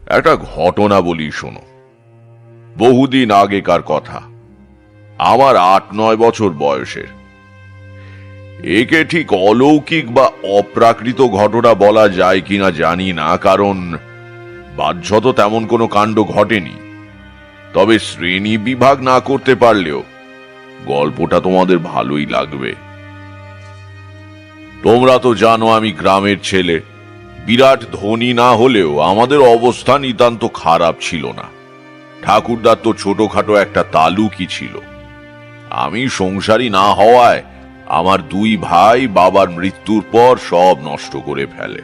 একটা ঘটনা বলি শোনো। বহুদিন আগেকার কথা। আমার 8-9 বছর বয়সের। একে ঠিক অলৌকিক বা অপ্রাকৃত ঘটনা বলা যায় কিনা জানি না, কারণ বাহ্যত তেমন কোনো কাণ্ড ঘটেনি। তবে শ্রেণী বিভাগ না করতে পারলেও গল্পটা তোমাদের ভালোই লাগবে। তোমরা তো জানো আমি গ্রামের ছেলে। বিরাট ধনী না হলেও আমাদের অবস্থা নিতান্ত খারাপ ছিল না। ঠাকুরদার তো ছোটখাটো একটা তালুকই ছিল। আমি সংসারী না হওয়ায় আমার 2 ভাই বাবার মৃত্যুর পর সব নষ্ট করে ফেলে।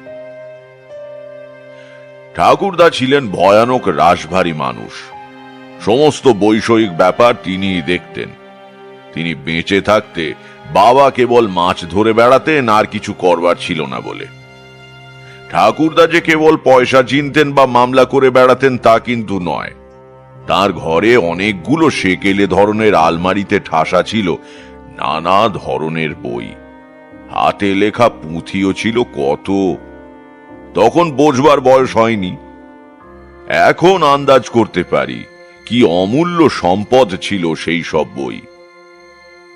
ঠাকুরদা ছিলেন ভয়ানক রাশভারী মানুষ। সমস্ত বৈষয়িক ব্যাপার তিনিই দেখতেন। তিনি বেঁচে থাকতে বাবা কেবল মাছ ধরে বেড়াতেন, আর কিছু করবার ছিল না বলে। ঠাকুরদা যে কেবল পয়সা চিনতেন বা মামলা করে বেড়াতেন তা কিন্তু নয়। তার ঘরে অনেকগুলো সেকেলে ধরনের আলমারিতে ঠাসা ছিল নানা ধরনের বই। হাতে লেখা পুঁথিও ছিল কত। তখন বোঝবার বয়স হয়নি। এখন আন্দাজ করতে পারি কি অমূল্য সম্পদ ছিল সেই সব বই।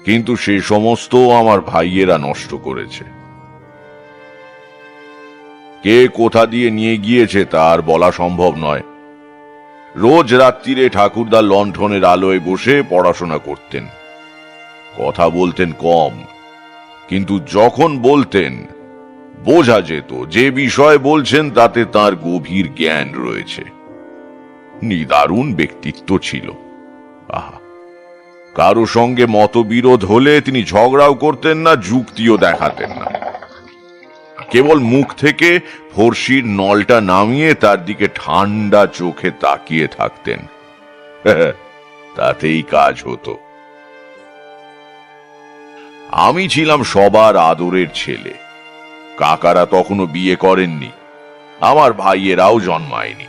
কিন্তু সে সমস্ত আমার ভাইয়েরা নষ্ট করেছে। কে কোথা দিয়ে নিয়ে গিয়েছে তার বলা সম্ভব নয়। রোজ রাত্রিরে ঠাকুরদা লণ্ঠনের আলোয় বসে পড়াশোনা করতেন। কথা বলতেন কম, কিন্তু যখন বলতেন বোঝা যেত যে বিষয় বলছেন তাতে তার গভীর জ্ঞান রয়েছে। নিদারুণ ব্যক্তিত্ব ছিল। আহা, কারো সঙ্গে মতবিরোধ হলে তিনি ঝগড়াও করতেন না, যুক্তিও দেখাতেন না। কেবল মুখ থেকে ফর্সির নলটা নামিয়ে তার দিকে ঠান্ডা চোখে তাকিয়ে থাকতেন। তাতেই কাজ হতো। আমি ছিলাম সবার আদরের ছেলে। কাকারা তখনো বিয়ে করেননি, আমার ভাইয়েরাও জন্মায়নি।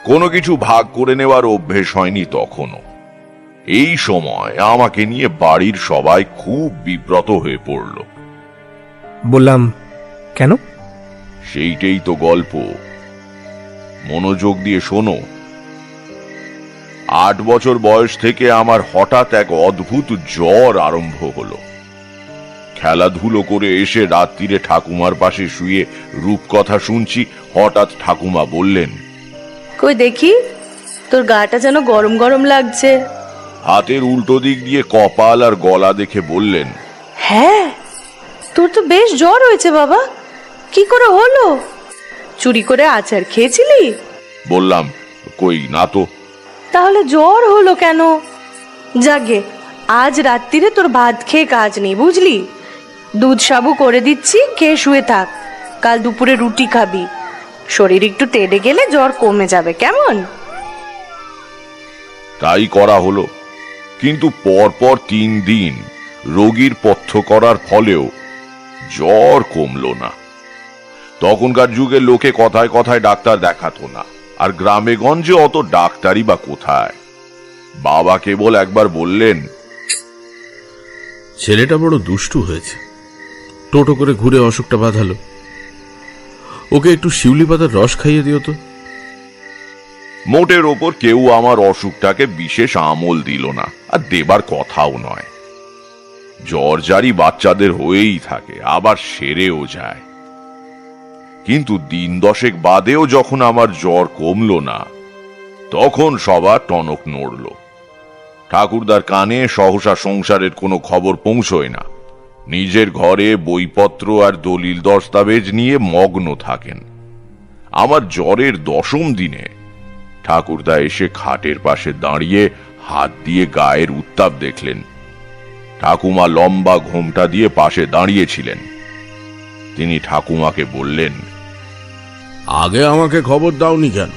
কোনো কিছু ভাগ করে নেওয়ার অভ্যেস হয়নি তখনও। এই সময় আমাকে নিয়ে বাড়ির সবাই খুব বিব্রত হয়ে পড়ল। বললাম, কেন? সেইটাই তো গল্প, মনোযোগ দিয়ে শোনো। 8 বছর বয়স থেকে আমার হঠাৎ এক অদ্ভুত জ্বর আরম্ভ হলো। খেলাধুলো করে এসে রাত্রিরে ঠাকুমার পাশে শুয়ে রূপকথা শুনছি। হঠাৎ ঠাকুমা বললেন, কই দেখি, তোর গাটা যেন গরম গরম লাগছে। হাতের উল্টো দিক দিয়ে কপাল আর গলা দেখে বললেন, হ্যাঁ, তোর তো বেশ জ্বর হয়েছে বাবা। কি করে হলো? চুরি করে আচার খেয়েছিলি? বললাম, কই না তো। তাহলে জ্বর হলো কেন? জাগে, আজ রাত্রিরে তোর ভাত খেয়ে কাজ নেই, বুঝলি? দুধ সাবু করে দিচ্ছি, খেয়ে শুয়ে থাক। কাল দুপুরে রুটি খাবি। শরীর একটু তেড়ে গেলে জ্বর কমে যাবে, কেমন? তাই করা হলো। কিন্তু পরপর 3 দিন রোগীর পথ্য করার ফলেও জ্বর কমলো না। তখনকার যুগে লোকে কথায় কথায় ডাক্তার দেখাতো না, আর গ্রামে গঞ্জে অত ডাক্তারই বা কোথায়। বাবা কেবল একবার বললেন, ছেলেটা বড় দুষ্টু হয়েছে, টোটো করে ঘুরে অসুখটা বাঁধালো। ওকে একটু শিউলি পাতার রস খাইয়ে দিও তো। মোটের ওপর কেউ আমার অসুখটাকে বিশেষ আমল দিল না, আর দেবার কথাও নয়। জ্বর জারি বাচ্চাদের হয়েই থাকে, আবার সেরেও যায়। কিন্তু 10 দশেক বাদেও যখন আমার জ্বর কমলো না, তখন সবার টনক নড়ল। ঠাকুরদার কানে সহসা সংসারের কোনো খবর পৌঁছয় না। নিজের ঘরে বইপত্র আর দলিল দস্তাবেজ নিয়ে মগ্ন থাকেন। আমার জ্বরের 10ম দিনে ঠাকুরদা এসে খাটের পাশে দাঁড়িয়ে হাত দিয়ে গায়ের উত্তাপ দেখলেন। ঠাকুমা লম্বা ঘোমটা দিয়ে পাশে দাঁড়িয়েছিলেন। তিনি ঠাকুমাকে বললেন, আগে আমাকে খবর দাওনি কেন?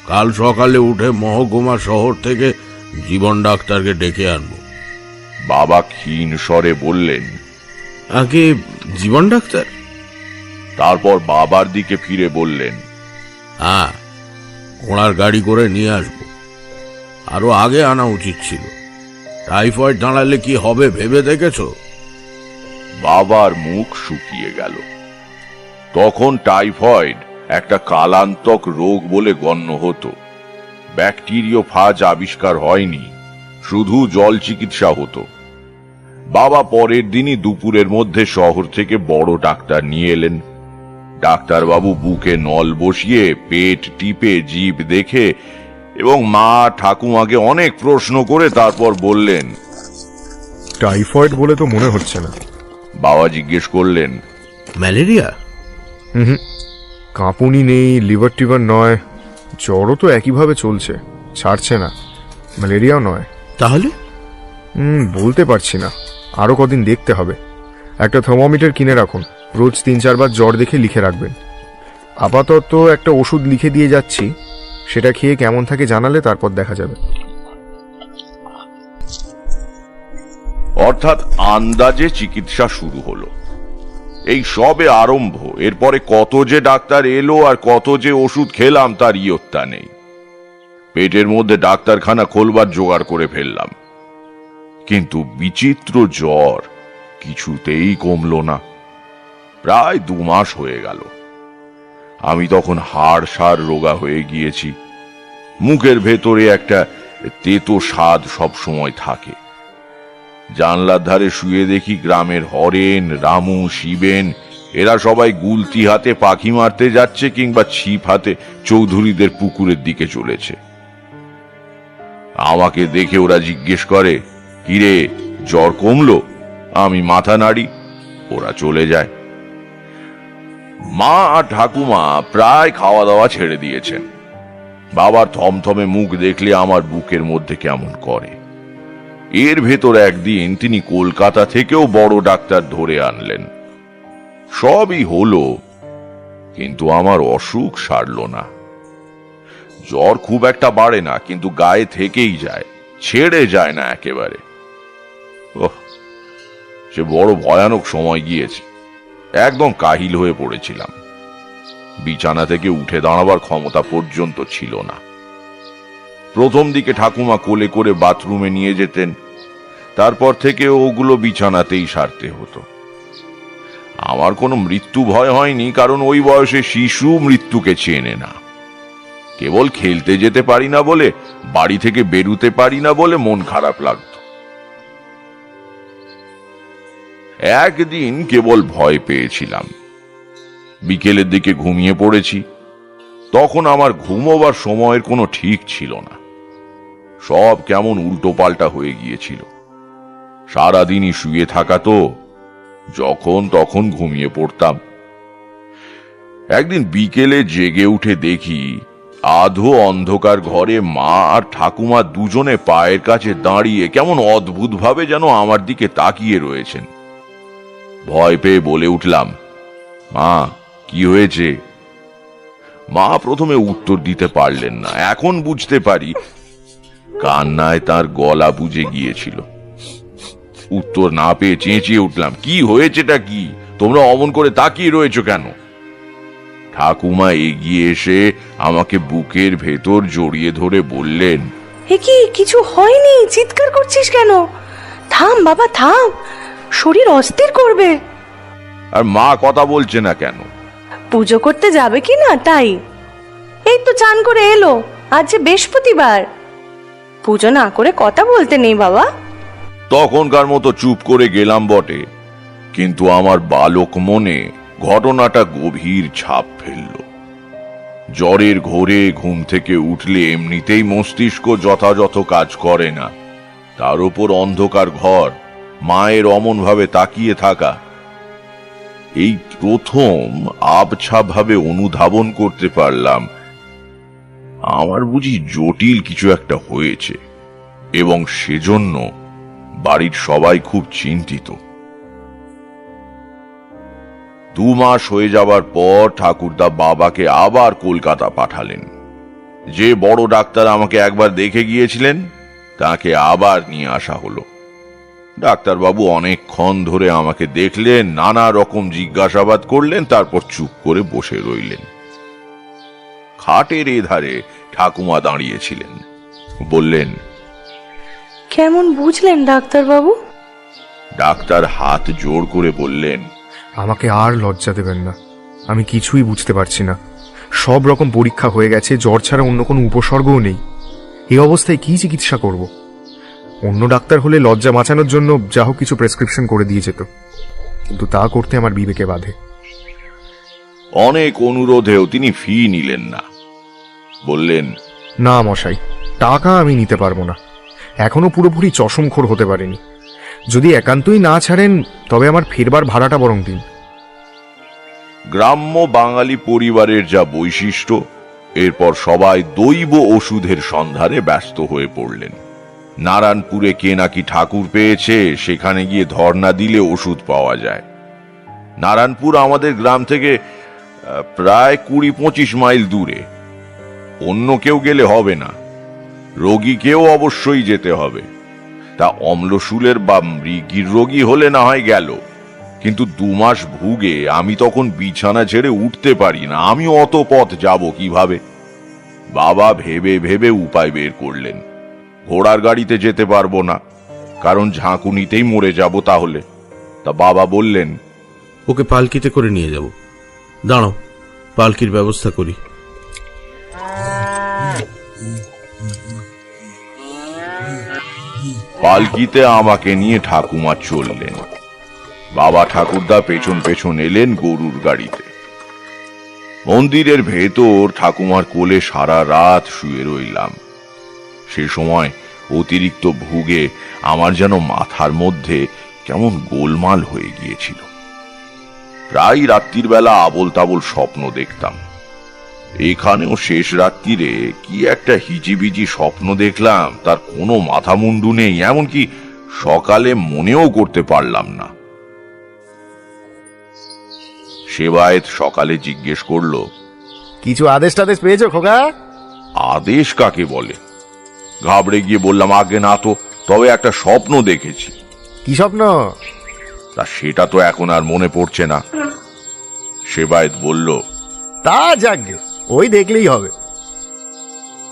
কাল সকালে উঠে মহকুমা শহর থেকে জীবন ডাক্তারকে ডেকে আনবো। বাবা ক্ষীণ স্বরে বললেন, আগে জীবন ডাক্তার? তারপর বাবার দিকে ফিরে বললেন, হ্যাঁ, ঘোড়ার গাড়ি করে নিয়ে আসবো। আরো আগে আনা উচিত ছিল। টাইফয়েড দাঁড়ালে কি হবে ভেবে দেখেছো? বাবার মুখ শুকিয়ে গেল। তখন টাইফয়েড একটা কালান্তক রোগ বলে গণ্য হতো। ব্যাকটেরিওফাজ আবিষ্কার হয়নি, শুধু জল চিকিৎসা হতো। বাবা পরের দিনই দুপুরের মধ্যে শহর থেকে বড় ডাক্তার নিয়ে এলেন। ডাক্তারবাবু বুকে নল বসিয়ে পেট টিপে জিভ দেখে এবং মা ঠাকুমাকে অনেক প্রশ্ন করে তারপর বললেন, টাইফয়েড বলে তো মনে হচ্ছে না। বাবা জিজ্ঞেস করলেন, ম্যালেরিয়া? হুম, কাঁপুনি নেই, লিভার টিভার নয়, জ্বরও তো একইভাবে চলছে, ছাড়ছে না। ম্যালেরিয়াও নয়। তাহলে? বলতে পারছি না, আরো কদিন দেখতে হবে। একটা থার্মোমিটার কিনে রাখুন, রোজ 3-4 বার জ্বর দেখে লিখে রাখবেন। আপাতত একটা ওষুধ লিখে দিয়ে যাচ্ছি, সেটা খেয়ে কেমন থাকে জানালে তারপর দেখা যাবে। অর্থাৎ আন্দাজে চিকিৎসা শুরু হলো। এই সবে আরম্ভ। এরপরে কত যে ডাক্তার এলো আর কত যে ওষুধ খেলাম তার ইয়ত্তা নেই। পেটের মধ্যে ডাক্তারখানা খোলবার জোগাড় করে ফেললাম, কিন্তু বিচিত্র জ্বর কিছুতেই কমলো না। প্রায় 2 মাস হয়ে গেল। আমি তখন হাড় সাড় রোগা হয়ে গিয়েছি। মুখের ভেতরে একটা তেতো স্বাদ সব সময় থাকে। জানলার ধারে শুয়ে দেখি গ্রামের হরেন, রামু, শিবেন এরা সবাই গুলতি হাতে পাখি মারতে যাচ্ছে কিংবা ছিপ হাতে চৌধুরীদের পুকুরের দিকে চলেছে। আমাকে দেখে ওরা জিজ্ঞেস করে, কিরে জ্বর কমলো? আমি মাথা নাড়ি, ওরা চলে যায়। মা আর ঠাকুমা প্রায় খাওয়া দাওয়া ছেড়ে দিয়েছেন। বাবার থমথমে মুখ দেখলে আমার বুকের মধ্যে কেমন করে। এর ভেতর একদিন তিনি কলকাতা থেকেও বড় ডাক্তার ধরে আনলেন। সবই হলো, কিন্তু আমার অসুখ সারল না। জ্বর খুব একটা বাড়ে না, কিন্তু গায়ে থেকেই যায়, ছেড়ে যায় না একেবারে। ওহ, সে বড় ভয়ানক সময় গিয়েছে। একদম কাহিল হয়ে পড়েছিলাম। বিছানা থেকে উঠে দাঁড়াবার ক্ষমতা পর্যন্ত ছিল না। প্রথম দিকে ঠাকুমা কোলে করে বাথরুমে নিয়ে যেতেন, তারপর থেকে ওগুলো বিছানাতেই সারতে হতো। আমার কোনো মৃত্যু ভয় হয়নি, কারণ ওই বয়সে শিশু মৃত্যুকে চেনে না। কেবল খেলতে যেতে পারি না বলে, বাড়ি থেকে বেরুতে পারি না বলে মন খারাপ লাগত। একদিন কেবল ভয় পেয়েছিলাম। বিকেলের দিকে ঘুমিয়ে পড়েছি। তখন আমার ঘুমোবার সময়ের কোনো ঠিক ছিল না। সব কেমন উল্টো পাল্টা হয়ে গিয়েছিল। সারাদিনই শুয়ে থাকা তো, যখন তখন ঘুমিয়ে পড়তাম। একদিন বিকেলে জেগে উঠে দেখি আধো অন্ধকার ঘরে মা আর ঠাকুমা দুজনে পায়ের কাছে দাঁড়িয়ে কেমন অদ্ভুত ভাবে যেন আমার দিকে তাকিয়ে রয়েছেন। ভয় পেয়ে বলে উঠলাম, মা কি হয়েছে? মা প্রথমে উত্তর দিতে পারলেন না। এখন বুঝতে পারি কান্নায় তার গলা বুজে গিয়েছিল। উত্তর না পেয়ে চেঁচিয়ে উঠলাম, কি হয়েছেটা কি? তোমরা অমন করে তাকিয়ে রয়েছো কেন? ঠাকুমা এগিয়ে এসে আমাকে বুকের ভেতর জড়িয়ে ধরে বললেন, এ কি, কিছু হয়নি, চিৎকার করছিস কেন? থাম বাবা থাম, শরীর অস্থির করবে। আর মা কথা বলছে না কেন? পুজো করতে যাবে কি না তাই। এই তো চান করে এলো, আজ যে বৃহস্পতিবার, পুজো না করে কথা বলতে নেই বাবা। তখনকার মতো চুপ করে গেলাম বটে, কিন্তু আমার বালক মনে ঘটনাটা গভীর ছাপ ফেলল। জ্বরের ঘোরে ঘুম থেকে উঠলে এমনিতেই মস্তিষ্ক যথাযথ কাজ করে না, তার উপর অন্ধকার ঘর, মায়ের অমন ভাবে তাকিয়ে থাকা। এই প্রথম আবছা ভাবে অনুধাবন করতে পারলাম আমার বুঝি জটিল কিছু একটা হয়েছে, এবং সেজন্য বাড়ির সবাই খুব চিন্তিত। 2 মাস হয়ে যাবার পর ঠাকুরদা বাবাকে আবার কলকাতা পাঠালেন। যে বড় ডাক্তার আমাকে একবার দেখে গিয়েছিলেন তাকে আবার নিয়ে আসা হলো। ডাক্তারবাবু অনেকক্ষণ ধরে আমাকে দেখলেন, নানা রকম জিজ্ঞাসাবাদ করলেন, তারপর চুপ করে বসে রইলেন। খাটের এধারে ঠাকুমা দাঁড়িয়েছিলেন। বললেন, কেমন বুঝলেন ডাক্তার বাবু? ডাক্তার হাত জোড় করে বললেন, আমাকে আর লজ্জা দেবেন না, আমি কিছুই বুঝতে পারছি না। সব রকম পরীক্ষা হয়ে গেছে, জ্বর ছাড়া অন্য কোনো উপসর্গও নেই। এই অবস্থায় কি চিকিৎসা করব? অন্য ডাক্তার হলে লজ্জা বাঁচানোর জন্য যা হোক কিছু প্রেসক্রিপশন করে দিয়ে যেত, কিন্তু তা করতে আমার বিবেকে বাধে। অনেক অনুরোধেও তিনি ফি নিলেন না। বললেন, না মশাই, টাকা আমি নিতে পারবো না, এখনো পুরোপুরি চশমখোর হতে পারেনি। যদি একান্তই না ছাড়েন তবে আমার ফেরবার ভাড়াটা বরং দিন। গ্রাম্য বাঙালি পরিবারের যা বৈশিষ্ট্য, এরপর সবাই দৈব ওষুধের সন্ধানে ব্যস্ত হয়ে পড়লেন। নারায়ণপুরে কে নাকি ঠাকুর পেয়েছে, সেখানে গিয়ে ধর্ণা দিলে ওষুধ পাওয়া যায়। নারায়ণপুর আমাদের গ্রাম থেকে প্রায় 20-25 মাইল দূরে। অন্য কেউ গেলে হবে না, রোগীকেও অবশ্যই যেতে হবে। তা অম্লশূলের বা মৃগীর রোগী হলে না হয় গেল, কিন্তু 2 মাস ভুগে আমি তখন বিছানা ছেড়ে উঠতে পারি না। আমি অত পথ যাব কিভাবে? বাবা ভেবে ভেবে উপায় বের করলেন। ঘোড়ার গাড়িতে যেতে পারবো না, কারণ ঝাঁকুনিতেই মরে যাব তাহলে। তা বাবা বললেন, ওকে পালকিতে করে নিয়ে যাব। দাঁড়াও, পালকির ব্যবস্থা করি। পালকিতে আমাকে নিয়ে ঠাকুমা চললেন। বাবা ঠাকুরদা পেছন পেছন এলেন গরুর গাড়িতে। মন্দিরের ভেতর ঠাকুমার কোলে সারা রাত শুয়ে রইলাম। সে সময় অতিরিক্ত ভুগে আমার যেন মাথার মধ্যে কেমন গোলমাল হয়ে গিয়েছিল। প্রায় রাত্রির বেলা আবোল তাবোল স্বপ্ন দেখতাম। এখানেও শেষ রাত্রিরে কি একটা হিজিবিজি স্বপ্ন দেখলাম, তার কোনো মাথা মুন্ডু নেই, এমনকি সকালে মনেও করতে পারলাম না। সেবায়েত সকালে জিজ্ঞেস করলো, কিছু আদেশ টাদেশ পেয়েছো খোকা? আদেশ কাকে বলে? ঘাবড়ে গিয়ে বললাম, আগে না তো, তবে একটা স্বপ্ন দেখেছি। কি স্বপ্ন? তা সেটা তো এখন আর মনে পড়ছে না। সেবায়েত বলল, তা যাকগে, ওই দেখলেই হবে।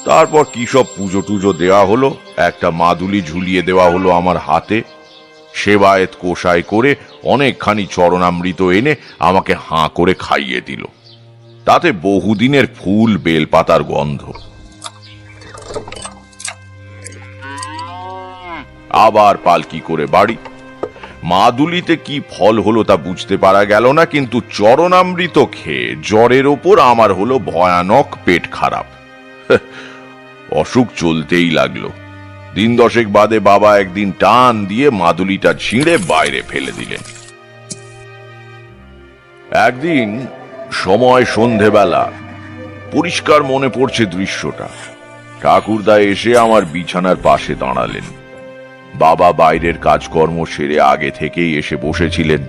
তারপর কি সব পুজো টুজো দেওয়া হলো, একটা মাদুলি ঝুলিয়ে দেওয়া হলো আমার হাতে। সেবায়েত কোষায় করে অনেকখানি চরণামৃত এনে আমাকে হাঁ করে খাইয়ে দিল। তাতে বহুদিনের ফুল বেলপাতার গন্ধ। আবার পালকি করে বাড়ি। মাদুলিতে কি ফল হলো তা বুঝতে পারা গেল না, কিন্তু চরণামৃত খেয়ে জ্বরের ওপর আমার হলো ভয়ানক পেট খারাপ। অসুখ চলতেই লাগলো। 10 দশেক বাদে বাবা একদিন টান দিয়ে মাদুলিটা ছিঁড়ে বাইরে ফেলে দিলেন। একদিন সময় সন্ধেবেলা, পরিষ্কার মনে পড়ছে দৃশ্যটা। ঠাকুরদা এসে আমার বিছানার পাশে দাঁড়ালেন। বাবা বাইরের কাজকর্ম সেরে আগে থেকেই এসে বসেছিলেন।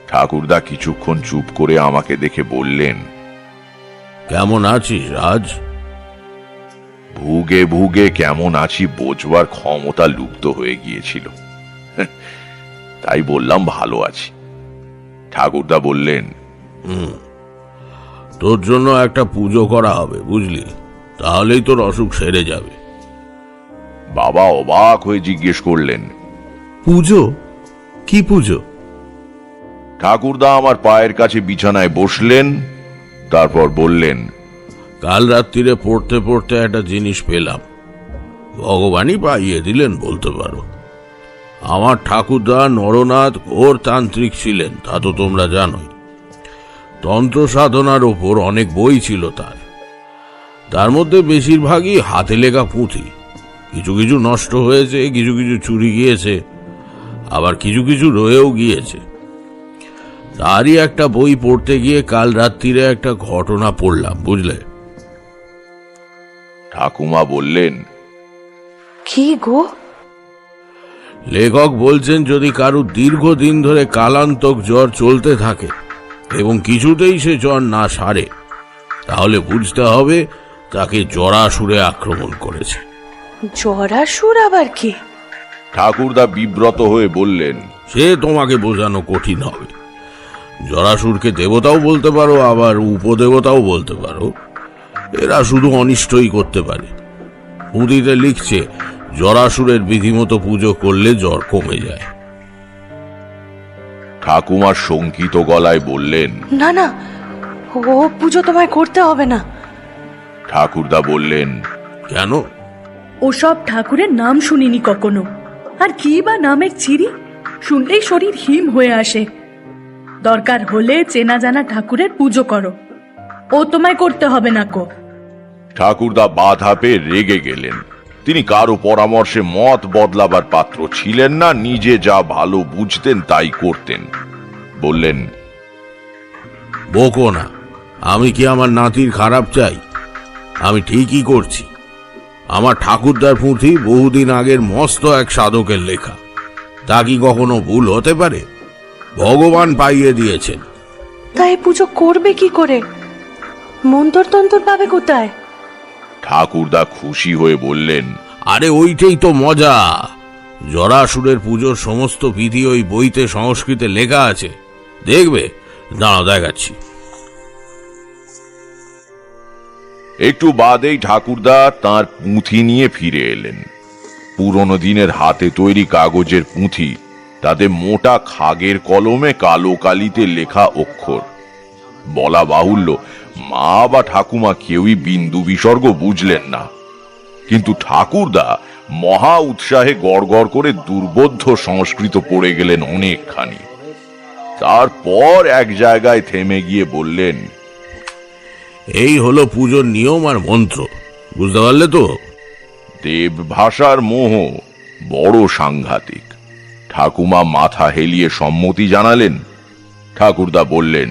ঠাকুরদা কিছুক্ষণ চুপ করে আমাকে দেখে বললেন, কেমন আছিস রাজ? ভুগে ভুগে কেমন আছি বোঝবার ক্ষমতা লুপ্ত হয়ে গিয়েছিল, তাই বললাম ভালো আছি। ঠাকুরদা বললেন, তোর জন্য একটা পুজো করা হবে, বুঝলি? তাহলেই তোর অসুখ সেরে যাবে। বাবা অবাক হয়ে জিজ্ঞেস করলেন, পুজো? কি পুজো? ঠাকুরদা আমার পায়ের কাছে বিছানায় বসলেন, তারপর বললেন, কাল রাত্রিরে পড়তে পড়তে একটা জিনিস পেলাম, ভগবানই পাইয়ে দিলেন বলতে পারো। আমার ঠাকুরদা নরনাথ ঘোর তান্ত্রিক ছিলেন, তা তো তোমরা জানোই। তন্ত্র সাধনার ওপর অনেক বই ছিল তার মধ্যে বেশিরভাগই হাতে লেখা পুঁথি। কিছু কিছু নষ্ট হয়েছে, কিছু কিছু চুরি গিয়েছে, আবার কিছু কিছু রয়েও গিয়েছে। তারই একটা বই পড়তে গিয়ে কাল রাত্রিরে একটা ঘটনা পড়লাম, বুঝলে? ঠাকুমা বললেন, কি গো? লেখক বলছেন, যদি কারো দীর্ঘদিন ধরে কালান্তক জ্বর চলতে থাকে এবং কিছুতেই সে জ্বর না সারে, তাহলে বুঝতে হবে তাকে জরাসুরে আক্রমণ করেছে। জরাসুর আবার কি? ঠাকুরদা বিব্রত হয়ে বললেন, সে তোমাকে বোঝানো কঠিন হবে। জরাসুরকে দেবতাও বলতে পারো, আবার উপদেবতাও বলতে পারো। এরা শুধু অনিষ্টই করতে পারে। পুঁথিতে লিখছে, জরাসুরের বিধিমতো পুজো করলে জ্বর কমে যায়। ঠাকুমা শঙ্কিত গলায় বললেন, না না, ও পুজো তোমায় করতে হবে না। ঠাকুরদা বললেন, কেন? ওসব ঠাকুরের নাম শুনিনি কখনো, আর কি বা নামের চিরি, শুনলেই শরীর হিম হয়ে আসে। দরকার হলে চেনা জানা ঠাকুরের পুজো করো, ও তোমায় করতে হবে না কো। ঠাকুরদা বাধা পেয়ে রেগে গেলেন। তিনি কারো পরামর্শে মত বদলাবার পাত্র ছিলেন না, নিজে যা ভালো বুঝতেন তাই করতেন। বললেন, বকো না, আমি কি আমার নাতির খারাপ চাই? আমি ঠিকই করছি। আমার ঠাকুরদার পুঁথি বহুদিন আগের মস্ত এক সাধকের লেখা, তা কি কখনো ভুল হতে পারে? ভগবান পাইয়ে দিয়েছেন। তাই পুজো করবে কি করে? মন্তর তন্তর পাবে কোথায়? ঠাকুরদা খুশি হয়ে বললেন, আরে ওইটাই তো মজা। জরাসুরের পুজোর সমস্ত বিধি ওই বইতে সংস্কৃতে লেখা আছে, দেখবে? দাঁড়াও দেখাচ্ছি। একটু বাদেই ঠাকুরদা তার পুঁথি নিয়ে ফিরে এলেন। পুরনো দিনের হাতে তৈরি কাগজের পুঁথি, তাতে মোটা খাগের কলমে কালো কালিতে লেখা অক্ষর। বলা বাহুল্য, মা বা ঠাকুমা কেউই বিন্দু বিসর্গ বুঝলেন না, কিন্তু ঠাকুরদা মহা উৎসাহে গড়গড় করে দুর্বোধ্য সংস্কৃত পড়ে গেলেন অনেকখানি। তারপর এক জায়গায় থেমে গিয়ে বললেন, এই হলো পুজোর নিয়ম আর মন্ত্র, বুঝতে পারলে তো? দেব ভাষার মোহ বড় সাংঘাতিক। ঠাকুমা মাথা হেলিয়ে সম্মতি জানালেন। ঠাকুরদা বললেন,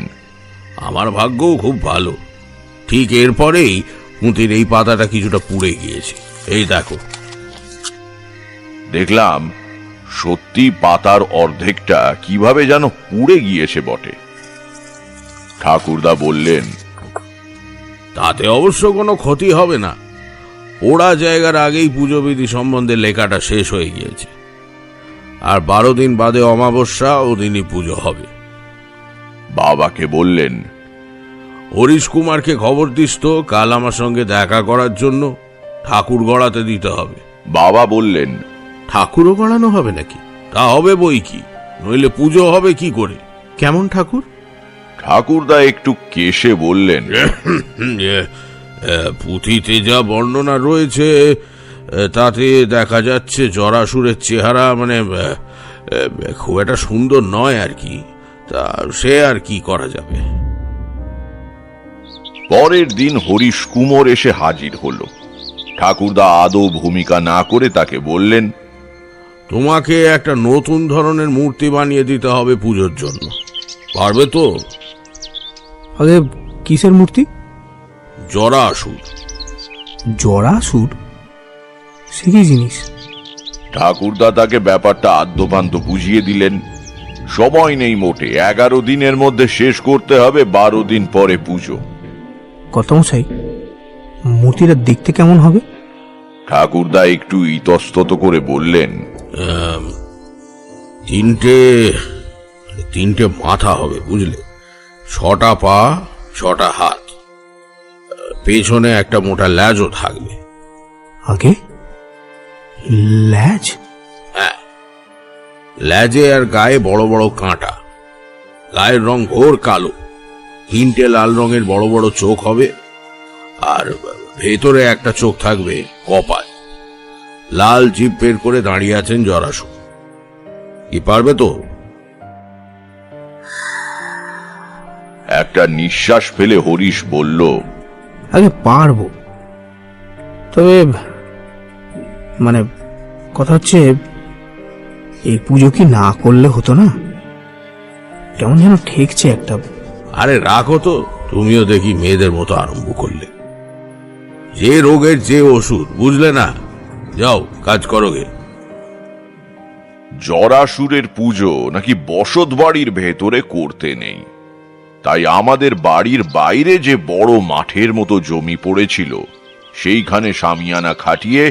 আমার ভাগ্যও খুব ভালো। ঠিক এরপরেই পুঁতির এই পাতাটা কিছুটা পুড়ে গিয়েছে, এই দেখো। দেখলাম সত্যি পাতার অর্ধেকটা কিভাবে যেন পুড়ে গিয়েছে বটে। ঠাকুরদা বললেন, তাতে অবশ্য কোনো ক্ষতি হবে না। পোড়া জায়গার আগেই পুজো বিধি সম্বন্ধে লেখাটা শেষ হয়ে গিয়েছে, আর 12 দিন বাদে অমাবস্যা, ওদিনই পুজো হবে। বাবাকে বললেন, হরিশ কুমারকে খবর দিস তো, কাল আমার সঙ্গে দেখা করার জন্য। ঠাকুর গড়াতে দিতে হবে। বাবা বললেন, ঠাকুরও গড়ানো হবে নাকি? তা হবে বই কি, নইলে পুজো হবে কি করে? কেমন ঠাকুর? ঠাকুরদা একটু কেশে বললেন, পুঁথিতে যা বর্ণনা রয়েছে তাতে দেখা যাচ্ছে জরাসুরের চেহারা মানে খুব একটা সুন্দর নয় আর কি। তা সে আর কি করা যাবে। পরের দিন হরিশ কুমোর এসে হাজির হলো। ঠাকুরদা আদৌ ভূমিকা না করে তাকে বললেন, তোমাকে একটা নতুন ধরনের মূর্তি বানিয়ে দিতে হবে পুজোর জন্য, পারবে তো? আগে কিসের মূর্তি? জরাসুর। জরাসুর? সে কি জিনিস? ঠাকুরদা তাকে ব্যাপারটা আদ্যপান্ত বুঝিয়ে দিলেন। সময় নেই মোটে, 11 দিনের মধ্যে শেষ করতে হবে, 12 দিন পরে পুজো। কর্তামশাই, মূর্তিটা দেখতে কেমন হবে? ঠাকুরদা একটু ইতস্তত করে বললেন, তিনটে মাথা হবে, বুঝলে? 6টা পা, 6টা হাত, পেছনে একটা মোটা ল্যাজও থাকবে। আগে ল্যাজ? হ্যাঁ, ল্যাজে আর গায়ে বড় বড় কাঁটা, গায়ের রং ঘোর কালো, 3টে লাল রঙের বড় বড় চোখ হবে, আর ভেতরে একটা চোখ থাকবে কপাল। লাল জিভ বের করে দাঁড়িয়ে আছেন জরাসুর। কি পারবে তো? একটা নিঃশ্বাস ফেলে হরিশ বলল, আগে পারবো, তবে মানে কথা হচ্ছে এই পুজো কি না করলে হতো না? কেমন যেন ঠেকছে একটা। আরে রাখো তো, তুমিও দেখি মেয়েদের মতো আরম্ভ করলে। যে রোগের যে ওষুধ, বুঝলে না? যাও কাজ করো গে। জরাসুরের পুজো নাকি বসত বাড়ির ভেতরে করতে নেই, তাই আমাদের বাড়ির বাইরে যে বড় মাঠের মতো জমি পড়েছিল সেইখানে শামিয়ানা খাটিয়ে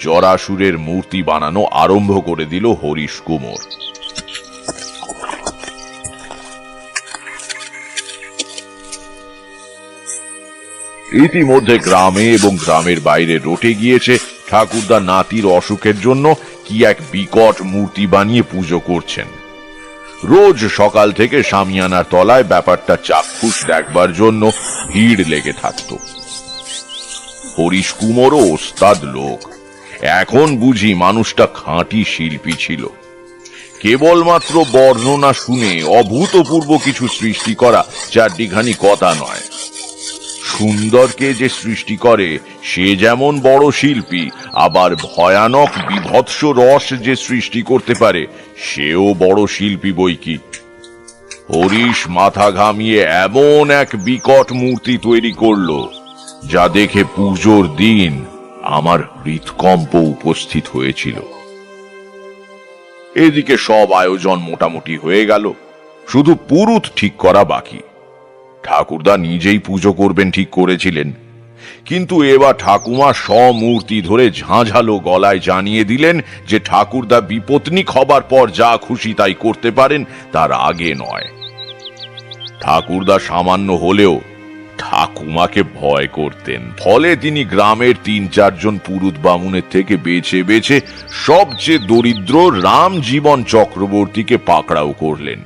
জরাসুরের মূর্তি বানানো আরম্ভ করে দিল হরিশ কুমোর। ইতিমধ্যে গ্রামে এবং গ্রামের বাইরে রটে গিয়েছে ঠাকুরদা নাতির অসুখের জন্য কি এক বিকট মূর্তি বানিয়ে পুজো করছেন। রোজ সকাল থেকে শামিয়ানার তলায় ব্যাপারটা চাক্ষুষ দেখবার জন্য ভিড় লেগে থাকত। হরিশ কুমোরও ওস্তাদ লোক। এখন বুঝি মানুষটা খাঁটি শিল্পী ছিল। কেবলমাত্র বর্ণনা শুনে অভূতপূর্ব কিছু সৃষ্টি করা চারটিখানি কথা নয়। সুন্দরকে যে সৃষ্টি করে সে যেমন বড় শিল্পী, আবার ভয়ানক বিভৎস রস যে সৃষ্টি করতে পারে সেও বড় শিল্পী বৈকি। হরিশ মাথা ঘামিয়ে এমন এক বিকট মূর্তি তৈরি করলো যা দেখে পুজোর দিন আমার হৃৎকম্প উপস্থিত হয়েছিল। এদিকে সব আয়োজন মোটামুটি হয়ে গেল, শুধু পুরুত ঠিক করা বাকি। ঠাকুরদা নিজেই পুজো করবেন ঠিক করেছিলেন, কিন্তু এবার ঠাকুমা সমূর্তি ধরে ঝাঁঝালো গলায় জানিয়ে দিলেন যে ঠাকুরদা বিপত্নিক হবার পর যা খুশি তাই করতে পারেন, তার আগে নয়। ঠাকুরদা সামান্য হলেও ঠাকুমাকে ভয় করতেন, ফলে তিনি গ্রামের ৩-৪ জন পুরুত বামুনের থেকে বেছে বেছে সবচেয়ে দরিদ্র রামজীবন চক্রবর্তীকে পাকড়াও করলেন।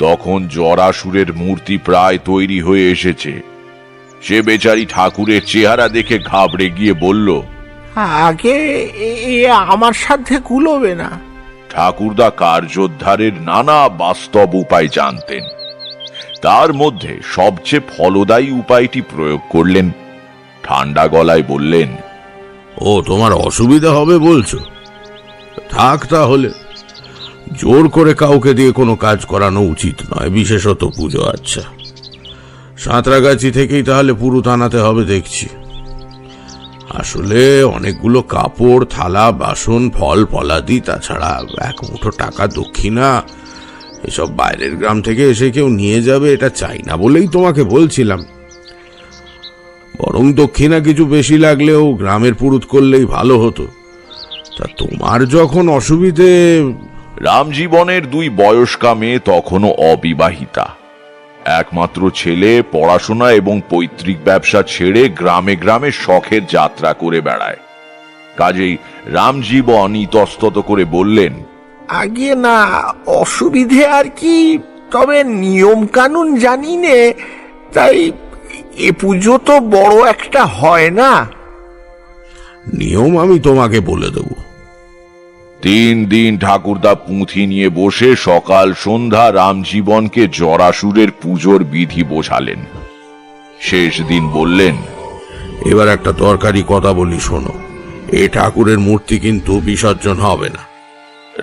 তখন জরাসুরের মূর্তি প্রায় তৈরি হয়ে এসেছে। সে বেচারি ঠাকুরের চেহারা দেখে ঘাবড়ে গিয়ে বলল, আগে এ আমার সাথে কুলোবে না। ঠাকুরদা কার্যোদ্ধারের নানা বাস্তব উপায় জানতেন। তার মধ্যে সবচেয়ে ফলদায়ী উপায়টি প্রয়োগ করলেন। ঠান্ডা গলায় বললেন, ও তোমার অসুবিধা হবে বলছো? থাক তাহলে। জোর করে কাউকে দিয়ে কোনো কাজ করানো উচিত নয়, বিশেষত পুজো। আচ্ছা, সাঁতরাগাছি থেকেই তাহলে পুরুত আনাতে হবে দেখছি। আসলে অনেকগুলো কাপড়, থালা, বাসন, ফল ফলাদি, তাছাড়া 1 মুঠো টাকা দক্ষিণা, এসব বাইরের গ্রাম থেকে এসে কেউ নিয়ে যাবে এটা চাই না বলেই তোমাকে বলছিলাম। বরং দক্ষিণা কিছু বেশি লাগলেও গ্রামের পুরুত করলেই ভালো হতো। তা তোমার যখন অসুবিধে। রামজীবনের 2 বয়স্কা মেয়ে তখনও অবিবাহিতা। একমাত্র ছেলে পড়াশোনা এবং পৈতৃক ব্যবসা ছেড়ে গ্রামে গ্রামে শখের যাত্রা করে বেড়ায়। কাজেই রামজীবন ইতস্তত করে বললেন, আগে না অসুবিধে আর কি, তবে নিয়ম কানুন জানি নে, তাই এ পুজো তো বড় একটা হয় না। নিয়ম আমি তোমাকে বলে দেব। 3 দিন ঠাকুরদা পুঁথি নিয়ে বসে সকাল সন্ধ্যা রামজীবনকে জরাসুরের পুজোর বিধি বোঝালেন। শেষ দিন বললেন, এবার একটা দরকারি কথা বলি শোনো, এ ঠাকুরের মূর্তি কিন্তু বিসর্জন হবে না।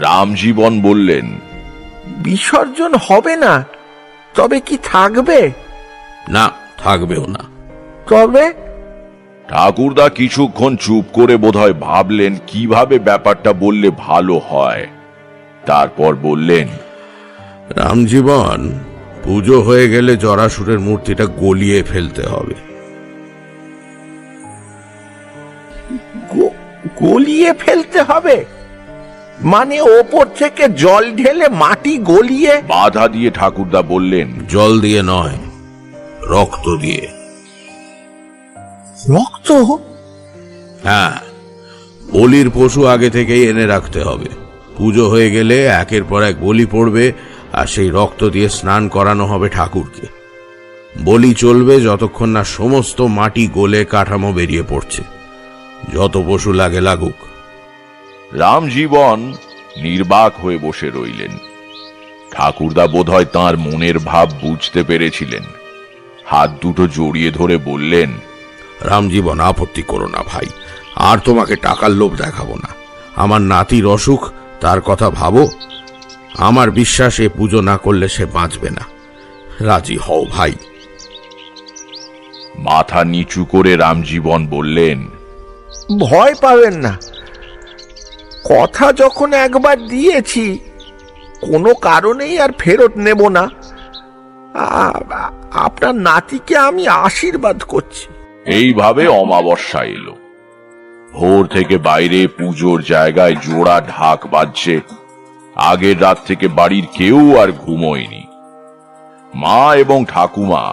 রামজীবন বললেন, বিসর্জন হবে না? তবে কি থাকবে? না, থাকবেও না। তবে? ঠাকুরদা কিছুক্ষণ চুপ করে বোধহয় ভাবলেন কিভাবে ব্যাপারটা বললে ভালো হয়। তারপর বললেন, রামজীবন, পুজো হয়ে গেলে জরাসুরের মূর্তিটা গলিয়ে ফেলতে হবে। গলিয়ে ফেলতে হবে? মানে ওপর থেকে জল ঢেলে মাটি গলিয়ে? বাধা দিয়ে ঠাকুরদা বললেন, জল দিয়ে নয়, রক্ত দিয়ে। রক্ত? হ্যাঁ, বলির পশু আগে থেকেই এনে রাখতে হবে। পুজো হয়ে গেলে একের পর এক বলি পড়বে, আর সেই রক্ত দিয়ে স্নান করানো হবে ঠাকুরকে। বলি চলবে যতক্ষণ না সমস্ত মাটি গলে কাঠামো বেরিয়ে পড়ছে। যত পশু লাগে লাগুক। রামজীবন নির্বাক হয়ে বসে রইলেন। ঠাকুরদা বোধহয় তাঁর মনের ভাব বুঝতে পেরেছিলেন। হাত দুটো জড়িয়ে ধরে বললেন, রামজীবন, আপত্তি করো না ভাই, আর তোমাকে টাকার লোভ দেখাবো না। আমার নাতির অসুখ, তার কথা ভাবো। আমার বিশ্বাস এ পুজো না করলে সে বাঁচবে না। রাজি হও ভাই। মাথা নিচু করে রামজীবন বললেন, ভয় পাবেন না, কথা যখন একবার দিয়েছি কোনো কারণেই আর ফেরত নেব না। আপনার নাতিকে আমি আশীর্বাদ করছি। এইভাবে অমাবস্যা এলো। ভোর থেকে বাইরে পুজোর জায়গায় জোড়া ঢাক বাজছে। আগের রাত থেকে বাড়ির কেউ আর ঘুমোয়নি। মা এবং ঠাকুমা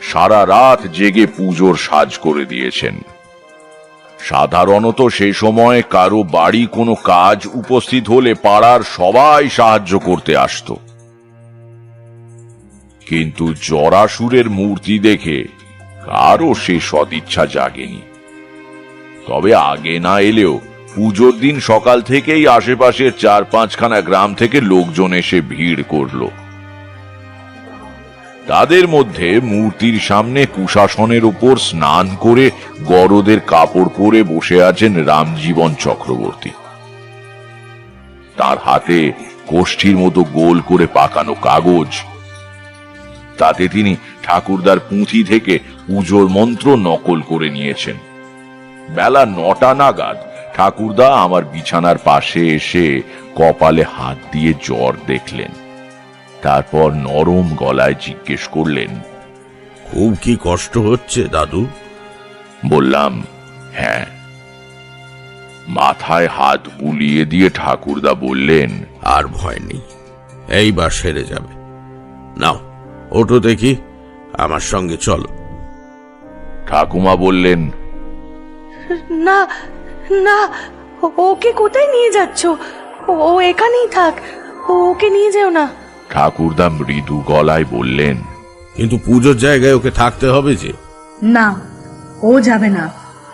সারা রাত জেগে পুজোর সাজ করে দিয়েছেন। সাধারণত সেই সময় কারো বাড়ি কোনো কাজ উপস্থিত হলে পাড়ার সবাই সাহায্য করতে আসতো। কিন্তু জরাসুরের মূর্তি দেখে কারও সে সদিচ্ছা জাগেনি। তবে আগে না এলেও পুজোর দিন সকাল থেকেই আশেপাশের 4-5খানা গ্রাম থেকে লোকজন এসে ভিড় করল। তাদের মধ্যে মূর্তির সামনে কুশাসনের উপর স্নান করে গরদের কাপড় পরে বসে আছেন রামজীবন চক্রবর্তী। তার হাতে কোষ্ঠীর মতো গোল করে পাকানো কাগজ, তাতে তিনি ঠাকুরদার পুঁথি থেকে পুজোর মন্ত্র নকল করে নিয়েছেন। বেলা 9টা নাগাদ ঠাকুরদা আমার বিছানার পাশে এসে কপালে হাত দিয়ে জ্বর দেখলেন। তারপর নরম গলায় জিজ্ঞেস করলেন, খুব কি কষ্ট হচ্ছে দাদু? বললাম, হ্যাঁ। মাথায় হাত বুলিয়ে দিয়ে ঠাকুরদা বললেন, আর ভয় নেই, এইবার সেরে যাবে। নাও ওঠো দেখি, আমার সঙ্গে চলো। ঠাকুমা বললেন, না না, ওকে কোথায় নিয়ে যাচ্ছ? ও এখানেই থাক, ওকে নিয়ে যেও না। ঠাকুরদা মৃদু গলায় বললেন, কিন্তু পুজোর জায়গায় ওকে থাকতে হবে যে। না, ও যাবে না।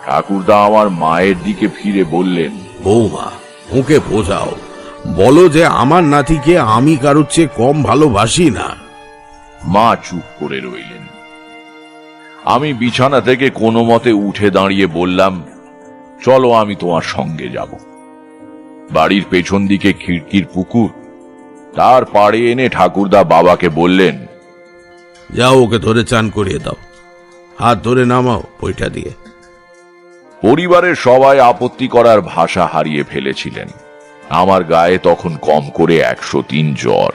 ঠাকুরদা আমার মায়ের দিকে ফিরে বললেন, বৌমা, ওকে বোঝাও, বলো যে আমার নাতিকে আমি কারোর চেয়ে কম ভালোবাসি না। মা চুপ করে রইলেন। আমি বিছানা থেকে কোনো মতে উঠে দাঁড়িয়ে বললাম, চলো আমি তোমার সঙ্গে যাব। বাড়ির পেছন দিকে খিড়কির পুকুর, তার পাড়ে এনে ঠাকুরদা বাবাকে বললেন, যাও ওকে ধরে চান করিয়ে দাও, হাত ধরে নামাও পয়টা দিয়ে। পরিবারের সবাই আপত্তি করার ভাষা হারিয়ে ফেলেছিলেন। আমার গায়ে তখন কম করে 103 জ্বর।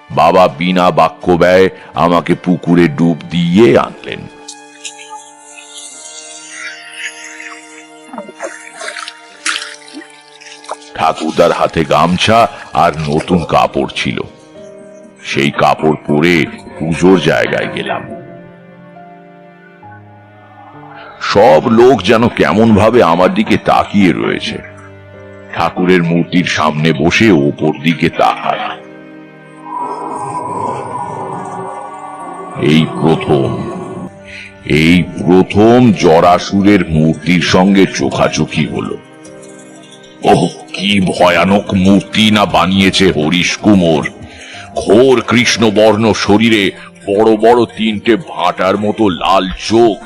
বাবা বিনা বাক্য ব্যয় আমাকে পুকুরে ডুব দিয়ে আনলেন। ঠাকুরদার হাতে গামছা আর নতুন কাপড় ছিল। সেই কাপড় পরে পুজোর জায়গায় গেলাম। সব লোক যেন কেমন ভাবে আমার দিকে তাকিয়ে রয়েছে। ঠাকুরের মূর্তির সামনে বসে ওপর দিকে তাকালাম। এই প্রথম জরাসুরের মূর্তির সঙ্গে চোখাচোখি হলো। ওহ, কি ভয়ানক মূর্তি না বানিয়েছে হরিশ কুমোর। ঘোর কৃষ্ণবর্ণ শরীরে বড় বড় 3টে ভাঁটার মতো লাল চোখ,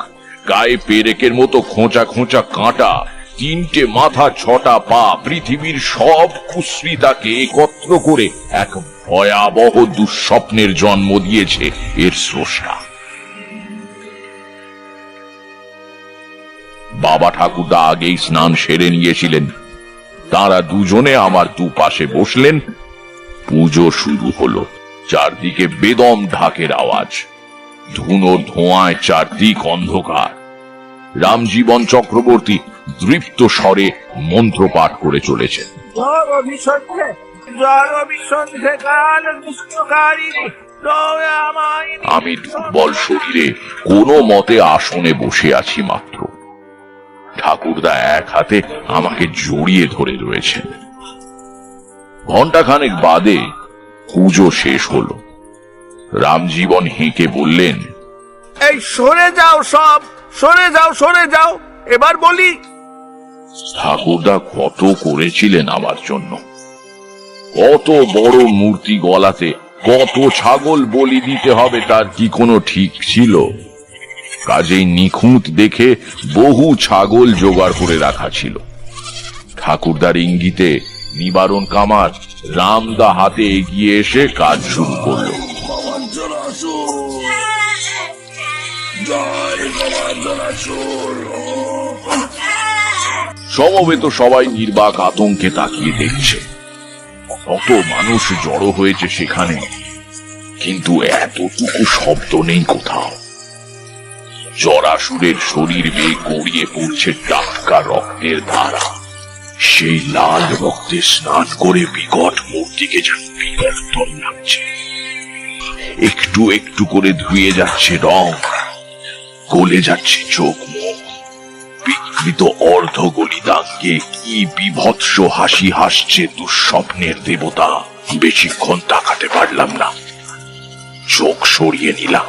গায়ে পেরেকের মতো খোঁচা খোঁচা কাঁটা, 3টে মাথা, 6টা পা। পৃথিবীর সব কুশ্রিতাকে একত্র করে এক ভয়াবহ দুঃস্বপ্নের জন্ম দিয়েছে এর স্রষ্টা। বাবা ঠাকুরদা আগেই স্নান সেরে নিয়েছিলেন। তারা দুজনে আমার দুপাশে বসলেন। পুজো শুরু হলো। চারদিকে বেদম ঢাকের আওয়াজ, ধুনোর ধোঁয়ায় চারদিক অন্ধকার। রামজীবন চক্রবর্তী দৃপ্ত স্বরে মন্ত্র পাঠ করে চলেছেন। আমি দুর্বল শরীরে কোনো মতে আসনে বসে আছি মাত্র। ঠাকুরদা এক হাতে আমাকে জড়িয়ে ধরে রয়েছেন। ঘণ্টাখানেক বাদে পুজো শেষ হলো। রামজীবন হেঁকে বললেন, এই সরে যাও, সব সরে যাও, সরে যাও, এবার বলি। ঠাকুরদা কত করেছিলেন আমার জন্য। কত বড় মূর্তি গলাতে কত ছাগল বলি দিতে হবে তার কি কোনো ঠিক ছিল? কাজেই নিখুঁত দেখে বহু ছাগল জোগাড় করে রাখা ছিল। ঠাকুরদার ইঙ্গিতে নিবারণ কামার রামদা হাতে এগিয়ে এসে কাজ শুরু করল। সমবেত সবাই নির্বাক আতঙ্কে তাকিয়ে দেখছে। কত মানুষ জড়ো হয়েছে সেখানে, কিন্তু এতটুকু শব্দ নেই কোথাও। জরাসুরের শরীর বেয়ে গড়িয়ে পড়ছে টাটকা রক্তের ধারা। সেই লাল রক্তে স্নান করে বিকট মূর্তিকে যেন বিকর্তন লাগছে। একটু একটু করে ধুয়ে যাচ্ছে রং, গলে যাচ্ছে চোখ মুখ। বিকৃত অর্ধগলিতাঙ্গে কি বিভৎস হাসি হাসছে দুঃস্বপ্নের দেবতা। বেশিক্ষণ তাকাতে পারলাম না। চোখ সরিয়ে নিলাম।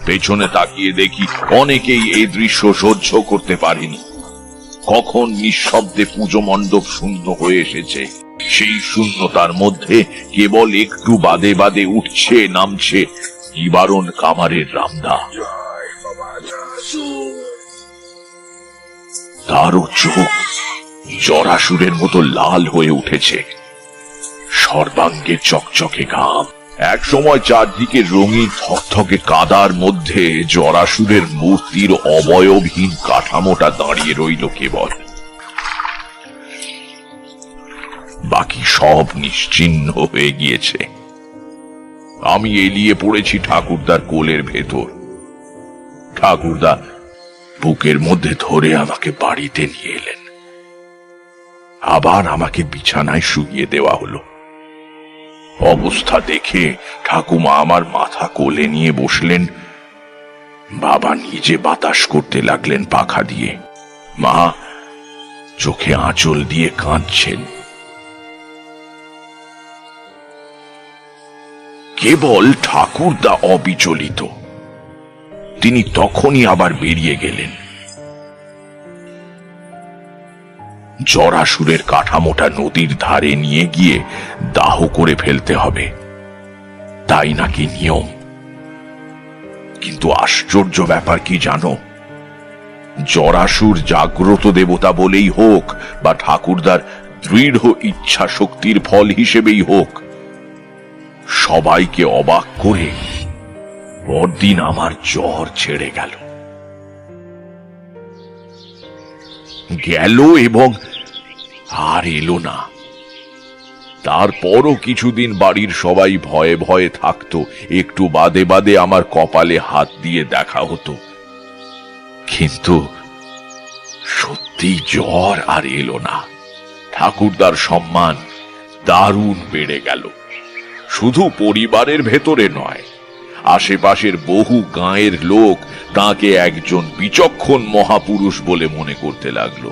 পেছনে তাকিয়ে দেখি অনেকেই এই দৃশ্য সহ্য করতে পারেনি। কখন নিঃশব্দে পুজো মণ্ডপ শূন্য হয়ে এসেছে, সেই শূন্যতার মধ্যে কেবল একটু বাদে বাদে উঠছে নামছে নিবারণ কামারের রামদা। তারও চোখ জরাসুরের মতো লাল হয়ে উঠেছে, সর্বাঙ্গে চকচকে ঘাম। এক সময় চারদিকে রঙিন থকথকে কাদার মধ্যে জরাসুরের মূর্তির অবয়বহীন কাঠামোটা দাঁড়িয়ে রইল কেবল। বাকি সব নিশ্চিহ্ন হয়ে গিয়েছে। আমি এলিয়ে পড়েছি ঠাকুরদার কোলের ভেতর। ঠাকুরদা বুকের মধ্যে ধরে আমাকে বাড়িতে নিয়ে এলেন। আবার আমাকে বিছানায় শুইয়ে দেওয়া হলো। অবস্থা দেখে ঠাকুমা আমার মাথা কোলে নিয়ে বসলেন। বাবা নিজে বাতাস করতে লাগলেন পাখা দিয়ে। মা চোখে আঁচল দিয়ে কাঁদছেন। কেবল ঠাকুরদা অবিচলিত। তিনি তখনই আবার বেরিয়ে গেলেন। জরাসুরের কাঠামোটা নদীর ধারে নিয়ে গিয়ে দাহ করে ফেলতে হবে, তাই নাকি নিয়ম। কিন্তু আশ্চর্য ব্যাপার কি জানো, জরাসুর জাগ্রত দেবতা বলেই হোক বা ঠাকুরদার দৃঢ় ইচ্ছা শক্তির ফল হিসেবেই হোক, সবাইকে অবাক করে পরদিন আমার জ্বর ছেড়ে গেল এবং আর এলো না। তারপরও কিছুদিন বাড়ির সবাই ভয়ে ভয়ে থাকতো। একটু বাদে বাদে আমার কপালে হাত দিয়ে দেখা হতো, কিন্তু সত্যি জ্বর আর এলো না। ঠাকুরদার সম্মান দারুণ বেড়ে গেল। শুধু পরিবারের ভেতরে নয়, আশেপাশের বহু গাঁয়ের লোক তাকে একজন বিচক্ষণ মহাপুরুষ বলে মনে করতে লাগলো।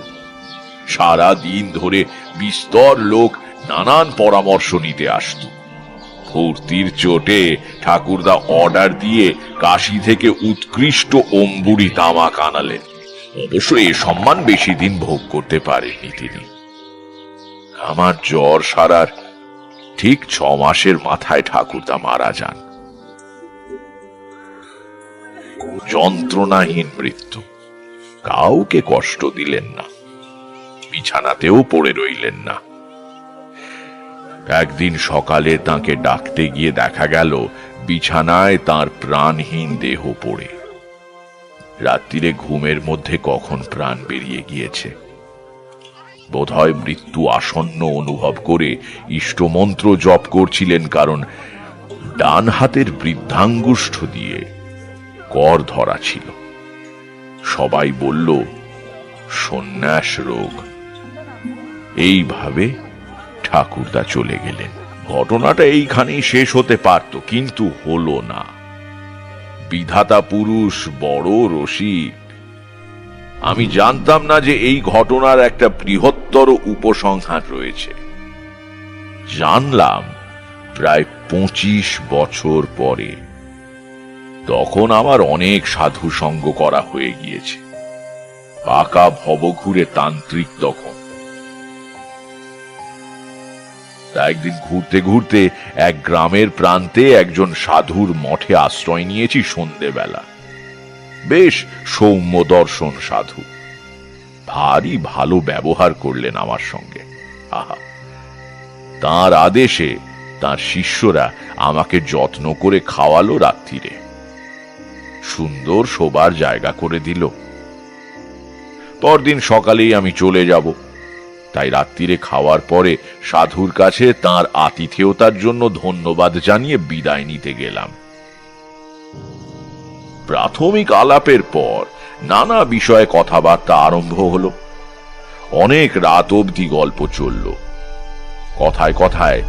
সারা দিন ধরে বিস্তর লোক নানান পরামর্শ নিতে আসত। ফুর্তির চোটে ঠাকুরদা অর্ডার দিয়ে কাশী থেকে উৎকৃষ্ট অম্বুরি তামাক আনালেন। অবশ্য এ সম্মান বেশি দিন ভোগ করতে পারেননি তিনি। আমার জ্বর সারার ঠিক 6 মাসের মাথায় ঠাকুরদা মারা যান। যন্ত্রণাহীন মৃত্যু। কাউকে কষ্ট দিলেন না, বিছানাতেও পড়ে রইলেন না। একদিন সকালে তাকে ডাকতে গিয়ে দেখা গেল বিছানায় তার প্রাণহীন দেহ পড়ে। রাত্রিরে ঘুমের মধ্যে কখন প্রাণ বেরিয়ে গিয়েছে। বোধহয় মৃত্যু আসন্ন অনুভব করে ইষ্টমন্ত্র জপ করছিলেন, কারণ ডান হাতের বৃদ্ধাঙ্গুষ্ঠ দিয়ে কর ধরা ছিল। সবাই বলল সন্ন্যাস রোগ। এইভাবে ঠাকুরদা চলে গেলেন। ঘটনাটা এইখানেই শেষ হতে পারত, কিন্তু হলো না। বিধাতা পুরুষ বড় রসিক। আমি জানতাম না যে এই ঘটনার একটা বৃহত্তর উপসংহার রয়েছে। জানলাম প্রায় 25 বছর পরে। তখন আমার অনেক সাধু সঙ্গ করা হয়ে গিয়েছে। পাকা ভবঘুরে তান্ত্রিক তখন। একদিন ঘুরতে ঘুরতে এক গ্রামের প্রান্তে একজন সাধুর মঠে আশ্রয় নিয়েছি সন্ধেবেলা। বেশ সৌম্য দর্শন সাধু, ভারী ভালো ব্যবহার করলেন আমার সঙ্গে। আহা, তাঁর আদেশে তাঁর শিষ্যরা আমাকে যত্ন করে খাওয়ালো। রাত্রিরে সুন্দর শোবার জায়গা করে দিল। পরদিন সকালেই আমি চলে যাব। তাই রাত্রিরে খাওয়ার পরে সাধুর কাছে তাঁর আতিথেয়তার জন্য ধন্যবাদ জানিয়ে বিদায় নিতে গেলাম। প্রাথমিক আলাপের পর নানা বিষয়ে কথাবার্তা আরম্ভ হলো। অনেক রাত অবধি গল্প চলল। কথায় কথায়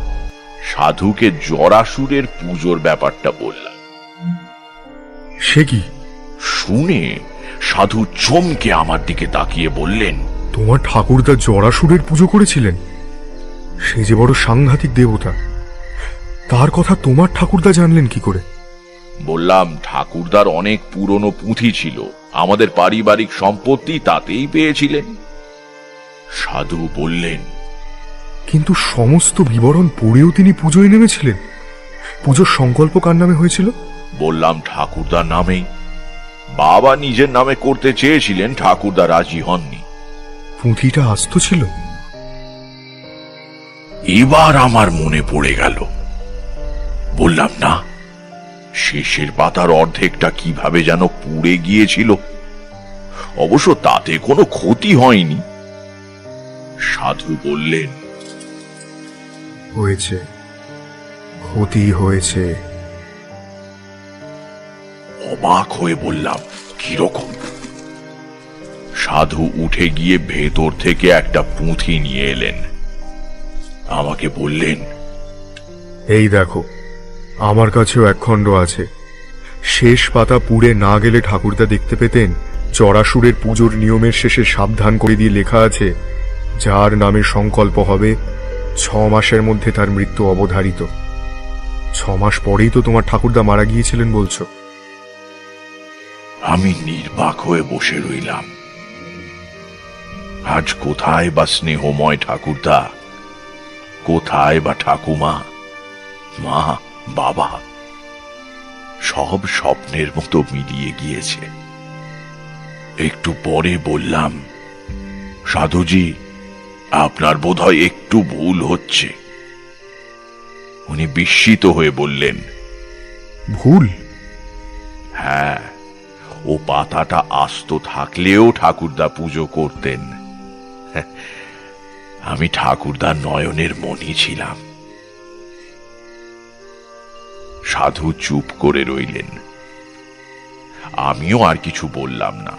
সাধুকে জরাসুরের পুজোর ব্যাপারটা বললাম। সে কি? শুনে সাধু চমকে আমার দিকে তাকিয়ে বললেন, তোমার ঠাকুরদা জরাসুরের পুজো করেছিলেন? সে যে বড় সাংঘাতিক দেবতা, তার কথা তোমার ঠাকুরদা জানলেন কি করে? বললাম, ঠাকুরদার অনেক পুরনো পুঁথি ছিল, আমাদের পারিবারিক সম্পত্তি তাতেই পেয়েছিলেন। সাধু বললেন, কিন্তু সমস্ত বিবরণ পড়েও তিনি পুজোয় নেমেছিলেন। পুজোর সংকল্প কার নামে হয়েছিল? বললাম, ঠাকুরদার নামেই। বাবা নিজের নামে করতে চেয়েছিলেন, ঠাকুরদা রাজি হননি। পুঁথিটা আস্ত ছিল? এবার আমার মনে পড়ে গেল। বললাম, না, শেষের পাতার অর্ধেকটা কিভাবে যেন পুড়ে গিয়েছিল। অবশ্য তাতে কোনো ক্ষতি হয়নি। সাধু বললেন, হয়েছে, ক্ষতি হয়েছে। অবাক হয়ে বললাম, কিরকম? সাধু উঠে গিয়ে ভেতর থেকে একটা পুঁথি নিয়ে এলেন। আমাকে বললেন, এই দেখো, আমার কাছেও একখণ্ড আছে। শেষ পাতা পুড়ে না গেলে ঠাকুরদা দেখতে পেতেন চড়াসুরের পুজোর নিয়মের শেষে সাবধান করে দিয়ে লেখা আছে, যার নামে সংকল্প হবে 6 মাসের মধ্যে তার মৃত্যু অবধারিত। 6 মাস পরেই তো তোমার ঠাকুরদা মারা গিয়েছিলেন বলছো। আমি নির্বাক হয়ে বসে রইলাম। আজ কোথায় বা স্নেহময় ঠাকুরদা, কোথায় বা ঠাকুমা, মা, বাবা? সব স্বপ্নের মতো মিলিয়ে গিয়েছে। একটু পরে বললাম, সাধুজি, আপনার বোধহয় একটু ভুল হচ্ছে। উনি বিস্মিত হয়ে বললেন, ভুল? হ্যাঁ, ও পাতাটা আস্ত থাকলেও ঠাকুরদা পুজো করতেন। আমি ঠাকুরদার নয়নের মণি ছিলাম। সাধু চুপ করে রইলেন। আমিও আর কিছু বললাম না,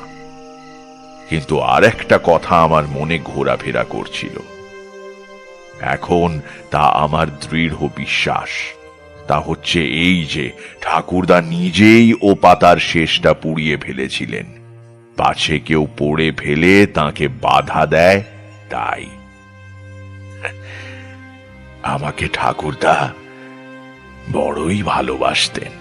কিন্তু আর একটা কথা আমার মনে ঘোরাফেরা করছিল। এখন তা আমার দৃঢ় বিশ্বাস। তা হচ্ছে এই যে, ঠাকুরদা নিজেই ও পাতার শেষটা পুড়িয়ে ফেলেছিলেন, পাছে কেউ পড়ে ফেলে তাকে বাধা দেয় তাই। আমাকে ঠাকুরদা বড়ই ভালোবাসতেন।